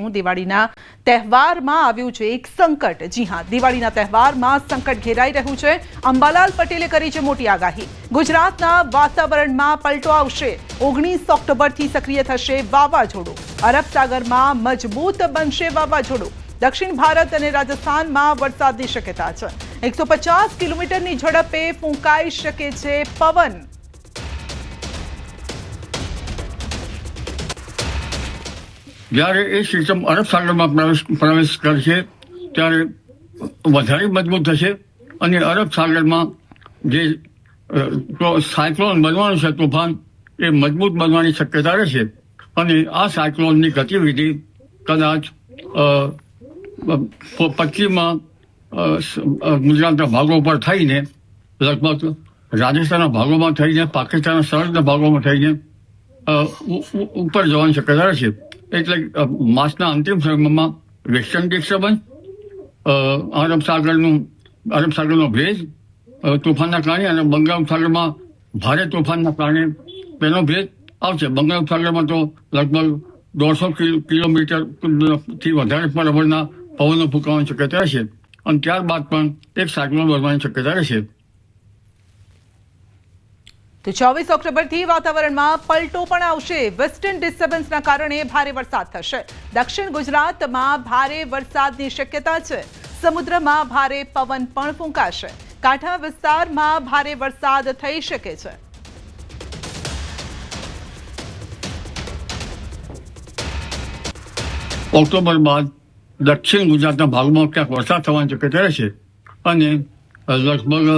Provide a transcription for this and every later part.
છું દિવાળીના તહેવારમાં આવ્યું છે એક સંકટ। જી હા, દિવાળીના તહેવારમાં સંકટ ઘેરાઈ રહ્યું છે। અંબાલાલ પટેલે કરી છે મોટી આગાહી। ગુજરાતના વાતાવરણમાં પલટો આવશે। 19 ઓક્ટોબરથી સક્રિય થશે વાવાઝોડું। અરબ સાગરમાં મજબૂત બનશે વાવાઝોડું। દક્ષિણ ભારત અને રાજસ્થાનમાં વરસાદની શક્યતા છે। 150 કિલોમીટરની ઝડપે ફૂંકાઈ શકે છે પવન। જ્યારે એ સિસ્ટમ અરબ સાગરમાં પ્રવેશ કરશે ત્યારે વધારે મજબૂત થશે અને અરબ સાગરમાં જે સાયક્લોન બનવાનું છે તોફાન એ મજબૂત બનવાની શક્યતા રહેશે અને આ સાયક્લોનની ગતિવિધિ કદાચ પશ્ચિમમાં ગુજરાતના ભાગો પર થઈને લગભગ રાજસ્થાનના ભાગોમાં થઈને પાકિસ્તાનના સરહદના ભાગોમાં થઈને ઉપર જવાની શક્યતા રહેશે। એટલે માસના અંતિમ સમયમાં વેસ્ટર્ન ડિસ્ટર્બન્સ, અરબ સાગરનો ભેજ તોફાનના કારણે અને બંગાળ ઉપસાગરમાં ભારે તોફાનના કારણે તેનો ભેજ આવશે। બંગાળ ઉપસાગરમાં તો લગભગ 150 કિલોમીટરથી વધારે બરાબરના પવનો ફૂંકાવાની શક્યતા રહેશે અને ત્યારબાદ પણ એક સાયક્લોન બનવાની શક્યતા રહેશે। તો 24 ઓક્ટોબરથી વાતાવરણમાં પલટો પણ આવશે। વેસ્ટર્ન ડિસ્ટર્બન્સના કારણે ભારે વરસાદ થશે। દક્ષિણ ગુજરાતમાં ભારે વરસાદની શક્યતા છે। સમુદ્રમાં ભારે પવન પણ ફૂંકાશે। કાંઠા વિસ્તારમાં ભારે વરસાદ થઈ શકે છે। ઓક્ટોબર બાદ દક્ષિણ ગુજરાતના ભાગમાં ક્યાંક વરસાદ થવાની શક્યતા રહેશે અને લગભગ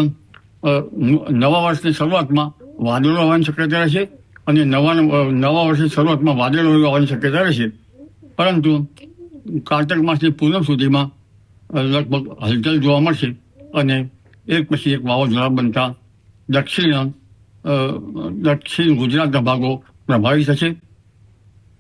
નવા વર્ષની શરૂઆતમાં વાદળો આવવાની શક્યતા રહેશે અને નવા વર્ષની શરૂઆતમાં વાદળો આવવાની શક્યતા રહેશે। પરંતુ કાર્તક માસની પૂનમ સુધીમાં લગભગ હલચલ જોવા મળશે અને એક પછી એક વાવાઝોડા બનતા દક્ષિણ ગુજરાતના ભાગો પ્રભાવિત થશે।